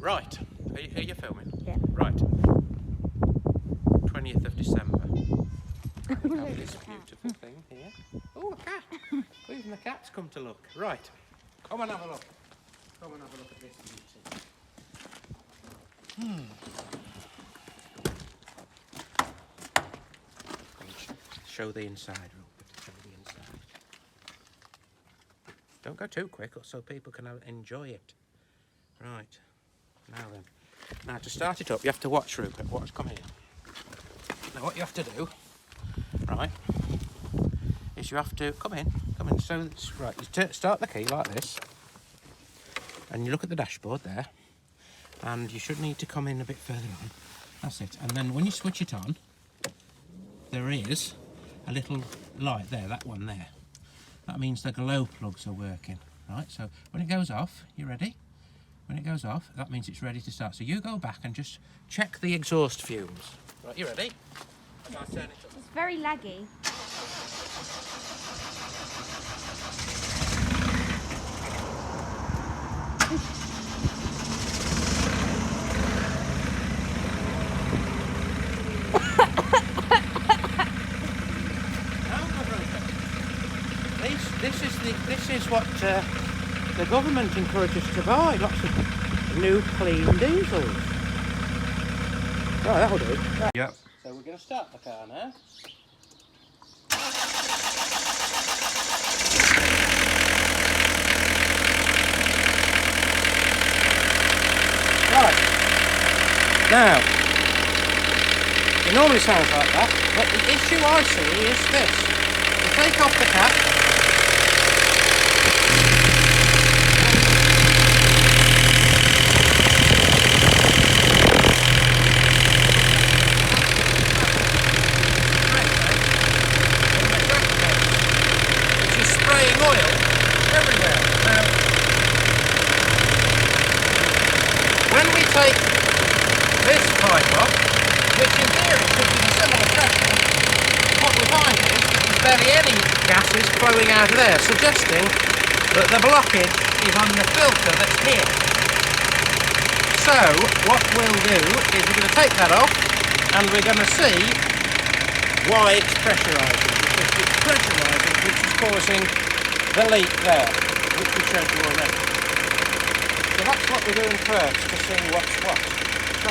Right, are you filming? Yeah. Right. 20th of December. We have this beautiful thing here. Oh, a cat! Even the cat's come to look. Right, come and have a look. Come and have a look at this beauty. Show the inside, Rupert. Show the inside. Don't go too quick, so people can enjoy it. Right. Now then. Now to start it up, you have to watch, Rupert. Watch. Come here. Now what you have to do, right, is you have to come in. So it's right. You start the key like this, and you look at the dashboard there, and you should need to come in a bit further on. That's it. And then when you switch it on, there is a little light there, that one there. That means the glow plugs are working, right? So when it goes off, you ready? When it goes off, that means it's ready to start. So you go back and just check the exhaust fumes. Right, you ready? As I turn it up. It's very laggy. This is what the government encourages to buy. Lots of new clean diesels. Right, that'll do. Right. Yep. So we're going to start the car now. Right. Now, it normally sounds like that, but the issue I see is this. You take off the cap. Take this pipe off, which in theory could be a similar pressure, what we find is there's barely any gases flowing out of there, suggesting that the blockage is on the filter that's here. So what we'll do is we're going to take that off and we're going to see why it's pressurising, because it's pressurising which is causing the leak there, which we showed you already. So that's what we're doing first, to see what's what. So,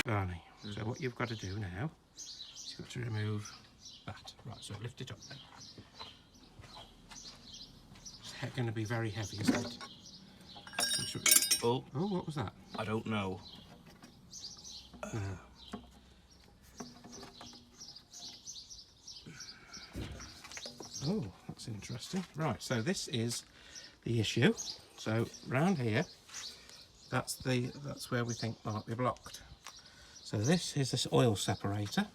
Barney, so what you've got to do now is you've got to remove that. Right, so lift it up then. It's going to be very heavy, isn't it? Oh, what was that? I don't know. Oh, that's interesting. Right, so this is the issue. So round here, that's where we think might be blocked. So this is this oil separator.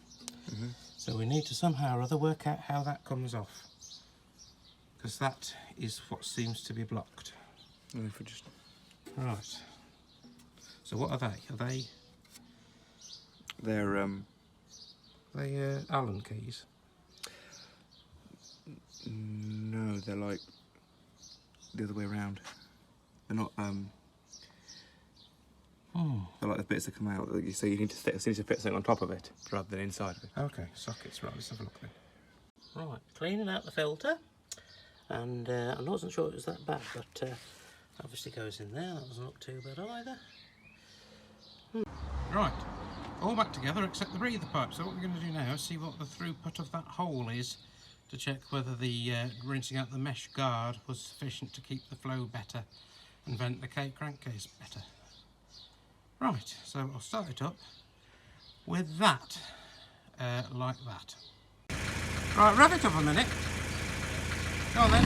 So we need to somehow or other work out how that comes off, because that is what seems to be blocked. If we just... Right. So what are they? Are they? They're Allen keys? No, they're like the other way around. They're not they're like the bits that come out. So you need to fit something on top of it rather than inside of it. Okay, sockets. Right, let's have a look then. Right, cleaning out the filter, and I wasn't sure it was that bad, but obviously goes in there. That doesn't look too bad either. Right, all back together except the breather pipe. So what we're going to do now is see what the throughput of that hole is, to check whether the rinsing out the mesh guard was sufficient to keep the flow better and vent the crankcase better. Right, so I'll start it up with that, like that. Right, rev it up a minute. Go on then.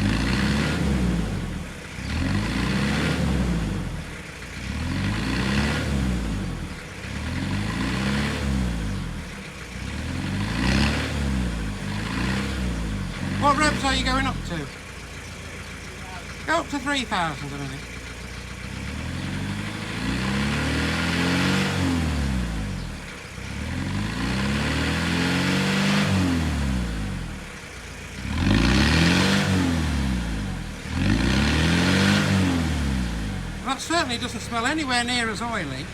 What revs are you going up to? Go up to 3,000 a minute. That's certainly certainly doesn't smell anywhere near as oily. Right,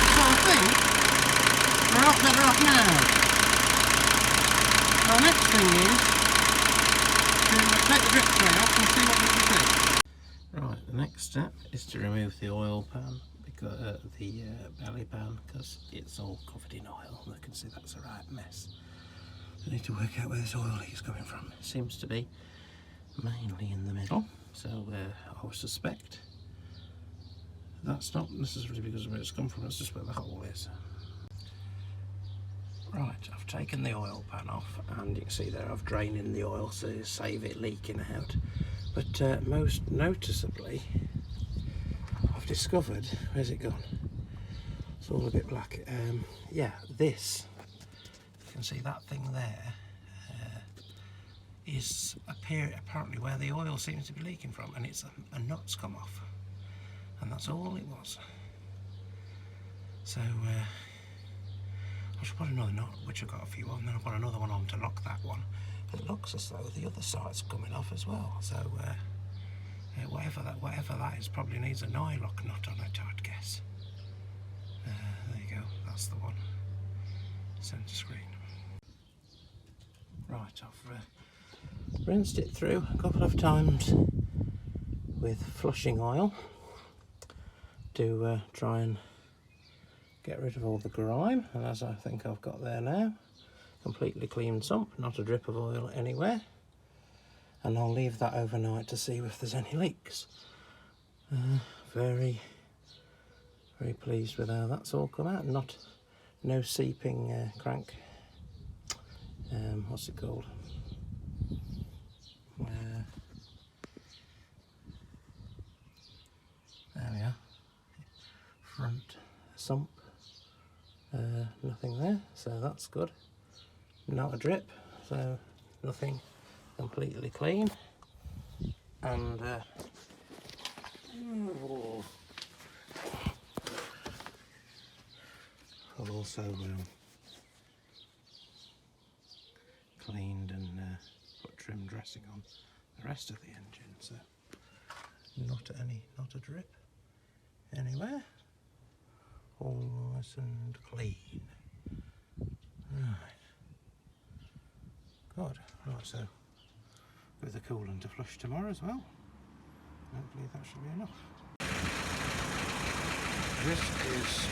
so I think we're a lot better off now. Our next thing is to take the drip tray off and see what we can see. Right, the next step is to remove the oil pan, because the belly pan, because it's all covered in oil. I can see that's a right mess. I need to work out where this oil leak is coming from. It seems to be mainly in the middle, so I would suspect that's not necessarily because of where it's come from, it's just where the hole is. Right, I've taken the oil pan off, and you can see there I've drained in the oil to save it leaking out. But most noticeably, I've discovered, where's it gone? It's all a bit black. Yeah, this, you can see that thing there, is apparently where the oil seems to be leaking from, and it's a nut's come off. And that's all it was. So I should put another nut, which I've got a few on, then I'll put another one on to lock that one. But it looks as though the other side's coming off as well. So whatever that is, probably needs a nylock nut on it, I'd guess. There you go, that's the one. Centre screen. Right, I've rinsed it through a couple of times with flushing oil to try and get rid of all the grime, and as I think I've got there now, completely clean sump, not a drip of oil anywhere, and I'll leave that overnight to see if there's any leaks. Very pleased with how that's all come out. No seeping crank, what's it called, there we are, front sump, nothing there, so that's good. Not a drip, so nothing, completely clean. And I've also cleaned and put trim dressing on the rest of the engine, so not a drip anywhere. All nice and clean. Right. Good. Right, so with the coolant to flush tomorrow as well. Hopefully that should be enough. This is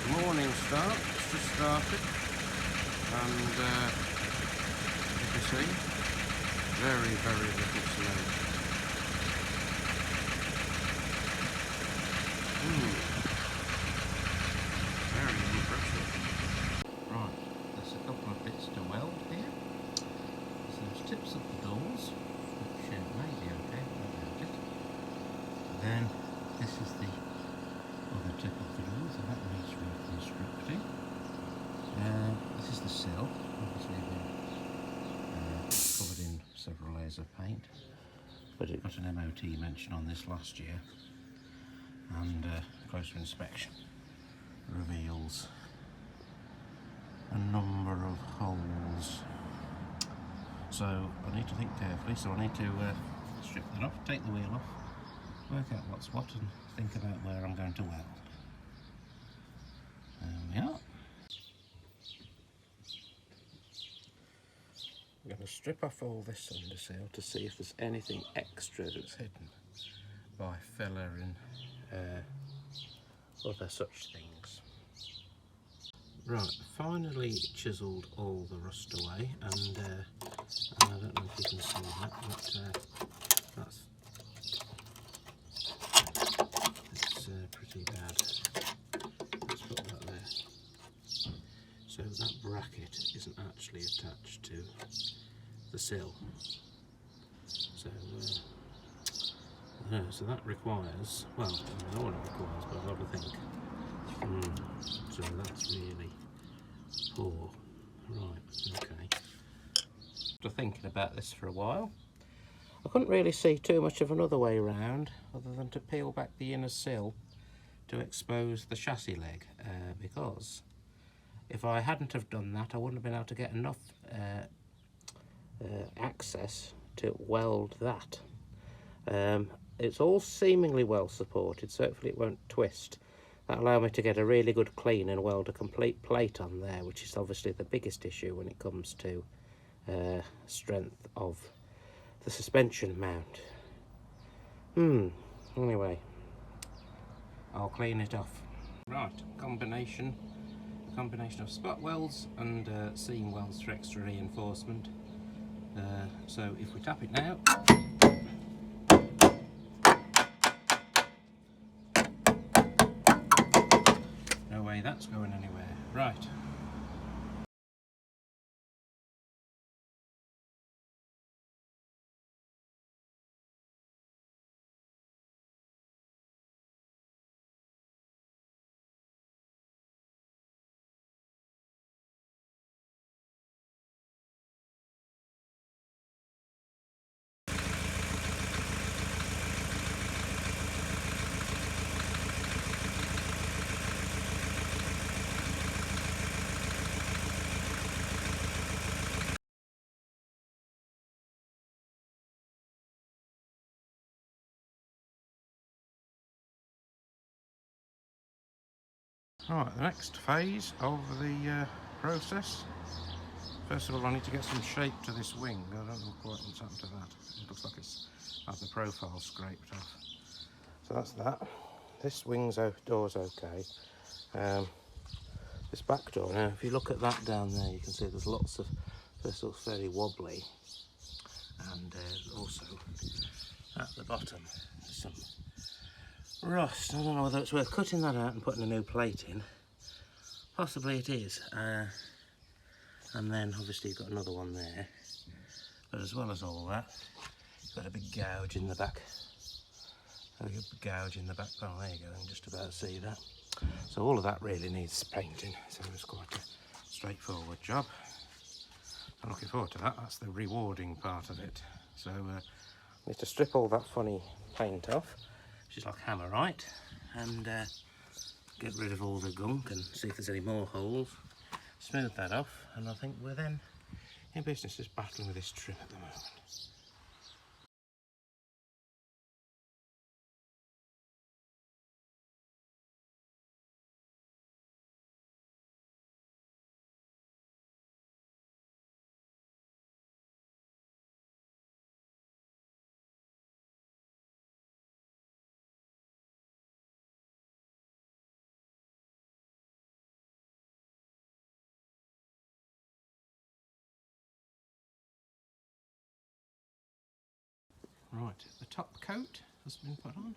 the morning start. It's just started, and you can see very little snow. Very impressive. Right, there's a couple of bits to weld here. So there's tips of the doors, which may be okay, but I doubt it. Then this is the other tip of the door, so that needs reconstructing. This is the sill, obviously been covered in several layers of paint, but it got an MOT mention on this last year, and closer inspection reveals a number of holes. So I need to think carefully, so I need to strip that off, take the wheel off, work out what's what, and think about where I'm going to weld. There we are. I'm going to strip off all this undersail to see if there's anything extra that's hidden by filler and other such things. Right, finally chiselled all the rust away, and I don't know if you can see that, but it's pretty bad. Let's put that there. So that bracket isn't actually attached to the sill. So so that requires, well, I don't know what it requires, but I've got to think. So that's really poor. Right, okay. After thinking about this for a while, I couldn't really see too much of another way round other than to peel back the inner sill to expose the chassis leg, because if I hadn't have done that, I wouldn't have been able to get enough access to weld that. It's all seemingly well supported, so hopefully it won't twist. That'll allow me to get a really good clean and weld a complete plate on there, which is obviously the biggest issue when it comes to strength of the suspension mount. Anyway, I'll clean it off. Right, combination of spot welds and seam welds for extra reinforcement. So if we tap it now, no way that's going anywhere. Right. Right, the next phase of the process. First of all, I need to get some shape to this wing. I don't know quite what's happened to that. It looks like it's had the profile scraped off. So that's that. This door's okay. This back door, now if you look at that down there, you can see there's lots of, this looks very wobbly. And also at the bottom, there's some rust. I don't know whether it's worth cutting that out and putting a new plate in. Possibly it is. And then obviously you've got another one there. But as well as all that, you've got a big gouge in the back. A big gouge in the back panel. There you go, I can just about see that. So all of that really needs painting. So it's quite a straightforward job. I'm looking forward to that. That's the rewarding part of it. So I need to strip all that funny paint off, which is like hammerite, and get rid of all the gunk and see if there's any more holes. Smooth that off, and I think we're then in business, just battling with this trim at the moment. Right, the top coat has been put on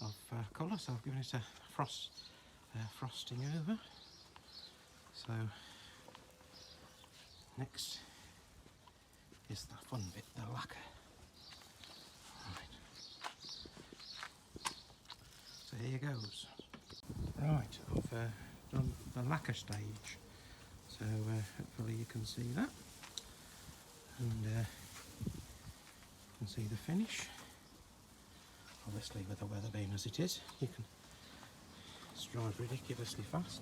of colour, so I've given it a frosting over. So next is the fun bit, the lacquer. Right. So here goes. Right, I've done the lacquer stage, so hopefully you can see that, and you can see the finish. Obviously with the weather being as it is, you can drive ridiculously fast.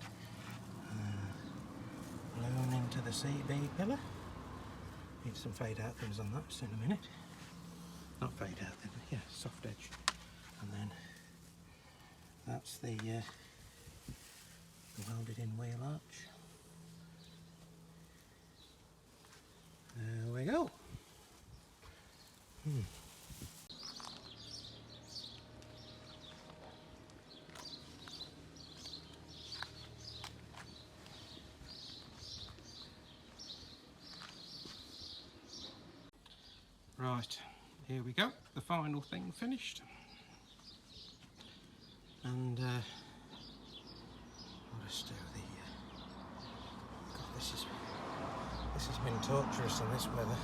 Blown into the CB pillar. Need some fade out things on that just in a minute. Not fade out then, yeah, soft edge. And then that's the welded in wheel arch. There we go. Right, here we go, the final thing finished. And I'll just do the God, this has been torturous in this weather.